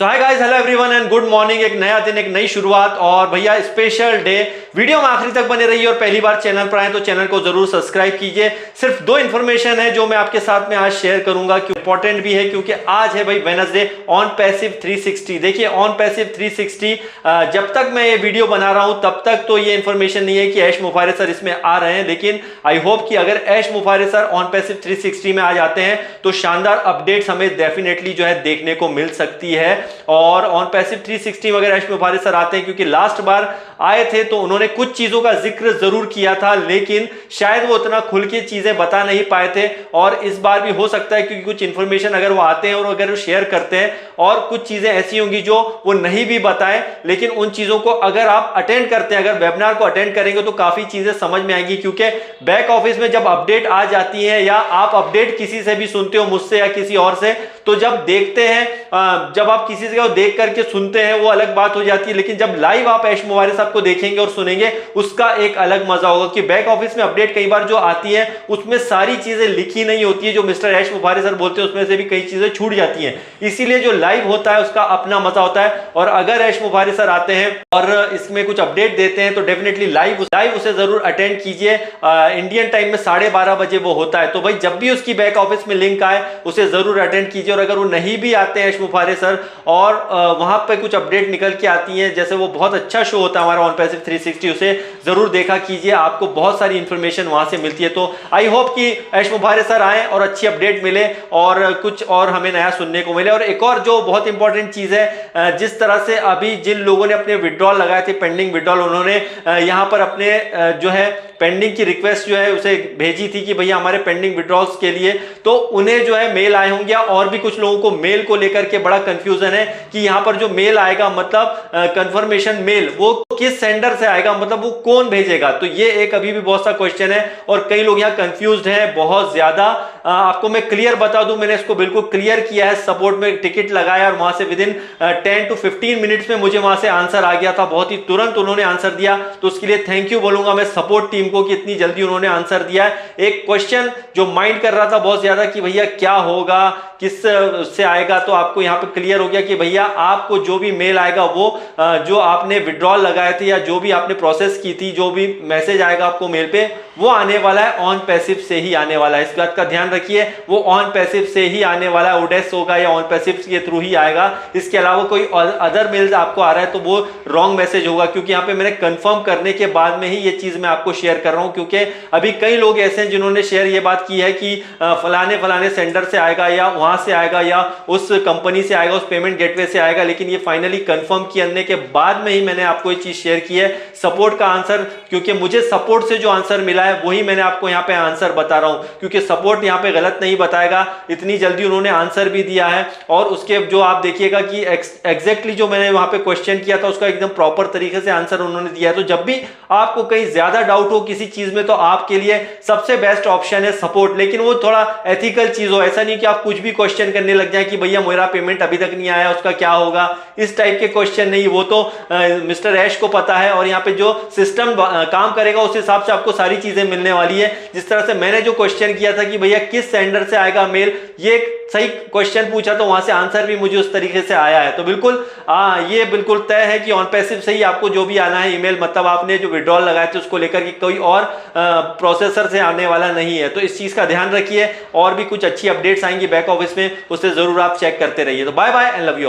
So hi guys, hello everyone and good morning. एक नया दिन, एक नई शुरुआत और भैया स्पेशल डे। वीडियो में आखिरी तक बने रहिए और पहली बार चैनल पर आए तो चैनल को जरूर सब्सक्राइब कीजिए। सिर्फ दो इन्फॉर्मेशन है जो मैं आपके साथ में आज शेयर करूंगा, इंपॉर्टेंट भी है क्योंकि आज है भाई वेडनेसडे ऑन पैसिव 360। देखिए ऑन पैसिव 360 जब तक मैं ये वीडियो बना रहा हूं तब तक तो ये इन्फॉर्मेशन नहीं है कि ऐश मुफारिस सर इसमें आ रहे हैं, लेकिन आई होप कि अगर ऐश मुफारिस सर ऑन पैसिव 360 में आ जाते हैं तो शानदार अपडेट्स हमें डेफिनेटली जो है देखने को मिल सकती है। और ऑन पैसिव 360 में अगर ऐश मुफारिस सर आते हैं, क्योंकि लास्ट बार आए थे तो उन्होंने कुछ चीजों का जिक्र जरूर किया था लेकिन शायद वो उतना खुल के चीजें बता नहीं पाए थे, और इस बार भी हो सकता है क्योंकि कुछ इंफॉर्मेशन अगर वो आते हैं और अगर वो शेयर करते हैं और कुछ चीजें ऐसी होंगी जो वो नहीं भी बताएं, लेकिन उन चीजों को अगर आप अटेंड करते हैं, अगर वेबिनार को अटेंड करेंगे तो काफी चीजें समझ में आएंगी। क्योंकि बैक ऑफिस में जब अपडेट आ जाती है या आप अपडेट किसी से भी सुनते हो, मुझसे या किसी और से, तो जब देखते हैं, जब आप किसी से देख करके सुनते हैं वो अलग बात हो जाती है, लेकिन जब लाइव आप ऐश मुफारिस साहब को देखेंगे और सुनेंगे उसका एक अलग मजा होगा। कि बैक ऑफिस में अपडेट कई बार जो आती है उसमें सारी चीजें लिखी नहीं होती है, जो मिस्टर ऐश मुफारिस सर बोलते हैं उसमें से भी कई चीजें छूट जाती हैं, इसीलिए जो लाइव होता है उसका अपना मजा होता है। और अगर ऐश मुफारिस सर आते हैं और इसमें कुछ अपडेट देते हैं तो डेफिनेटली लाइव उसे जरूर अटेंड कीजिए। इंडियन टाइम में 12:30 बजे वो होता है, तो भाई जब भी उसकी बैक ऑफिस में लिंक आए उसे जरूर अटेंड कीजिए। और अगर वो नहीं भी आते हैं ऐश मुफारिस सर और वहां पे कुछ अपडेट निकल के आती हैं, जैसे वो बहुत अच्छा शो होता है हमारा ऑन पैसिव 360, उसे जरूर देखा कीजिए, आपको बहुत सारी इंफॉर्मेशन वहां से मिलती है। तो आई होप कि ऐश मुफारिस सर आए और अच्छी अपडेट मिले और कुछ और हमें नया सुनने को मिले। और एक और जो बहुत इंपॉर्टेंट चीज है, जिस तरह से अभी जिन लोगों ने अपने विड्रॉल लगाए थे, पेंडिंग विड्रॉल, उन्होंने यहां पर अपने जो है पेंडिंग की रिक्वेस्ट जो है उसे भेजी थी कि भैया हमारे पेंडिंग विड्रॉल्स के लिए, तो उन्हें जो है मेल आए होंगे। और भी कुछ लोगों को मेल को लेकर के बड़ा कंफ्यूजन है कि यहां पर जो मेल आएगा, मतलब कंफर्मेशन मेल, वो किस सेंडर से आएगा, मतलब वो कौन भेजेगा। तो ये एक अभी भी बहुत सा क्वेश्चन है और कई लोग यहाँ कंफ्यूज्ड हैं बहुत ज्यादा। आपको मैं क्लियर बता दूं, मैंने इसको बिल्कुल क्लियर किया है, सपोर्ट में टिकट लगाया और वहां से विदिन 10 to 15 मिनट्स में मुझे वहां से आंसर आ गया था, बहुत ही तुरंत उन्होंने आंसर दिया, तो उसके लिए थैंक यू बोलूंगा मैं सपोर्ट टीम को कि इतनी जल्दी उन्होंने आंसर दिया है। एक क्वेश्चन जो माइंड कर रहा था बहुत ज्यादा कि भैया क्या होगा, किस से आएगा, तो आपको यहाँ पे क्लियर हो गया कि भैया आपको जो भी मेल आएगा वो जो आपने विड्रॉल लगाए थे या जो भी आपने प्रोसेस की थी, जो भी मैसेज आएगा आपको मेल पे, वो आने वाला है ऑन पैसिव से ही आने वाला है। इस बात का ध्यान रखिए, वो ऑन पैसिव से ही आने वाला है, ओडेस होगा या ऑन पैसिव के थ्रू ही आएगा। इसके अलावा कोई अदर मेल आपको आ रहा है तो वो रॉन्ग मैसेज होगा, क्योंकि यहाँ पे मैंने कंफर्म करने के बाद में ही ये चीज मैं आपको शेयर कर रहा हूं। क्योंकि अभी कई लोग ऐसे हैं जिन्होंने शेयर ये बात की है कि फलाने सेंडर से आएगा या वहां से आएगा या उस कंपनी से आएगा, उस पेमेंट गेटवे से आएगा, लेकिन ये फाइनली कंफर्म करने के बाद में ही मैंने आपको ये चीज शेयर की है, सपोर्ट का आंसर, क्योंकि मुझे सपोर्ट से जो आंसर मिला है वही मैंने आपको यहाँ पे आंसर बता रहा हूं, क्योंकि सपोर्ट यहाँ पे गलत नहीं बताएगा, इतनी जल्दी उन्होंने आंसर भी दिया है। और उसके जो आप देखिएगा कि एग्जैक्टली जो मैंने वहां पे क्वेश्चन किया था उसका एकदम प्रॉपर तरीके से आंसर उन्होंने दिया है। तो जब भी आपको कहीं ज्यादा डाउट हो किसी चीज में तो आपके लिए सबसे बेस्ट ऑप्शन है सपोर्ट, लेकिन वो थोड़ा एथिकल चीज हो, ऐसा नहीं कि आप कुछ भी क्वेश्चन करने लग जाए कि भैया मेरा पेमेंट अभी तक नहीं आया उसका क्या होगा, इस टाइप के क्वेश्चन नहीं, वो तो मिस्टर ऐश को पता है और यहाँ पे जो सिस्टम काम करेगा उस हिसाब से आपको सारी चीजें मिलने वाली है। जिस तरह से मैंने जो क्वेश्चन किया था कि भैया किस सेंडर से आएगा मेल, ये सही क्वेश्चन पूछा तो वहां से आंसर भी मुझे उस तरीके से आया है। तो बिल्कुल ये बिल्कुल तय है कि ऑन पैसिव से ही आपको जो भी आना है ईमेल, मतलब आपने जो विड्रॉल लगाए थे उसको लेकर के कोई और प्रोसेसर से आने वाला नहीं है। तो इस चीज का ध्यान रखिए, और भी कुछ अच्छी अपडेट्स आएंगी बैक ऑफिस में, उससे जरूर आप चेक करते रहिए। तो bye bye and love you all.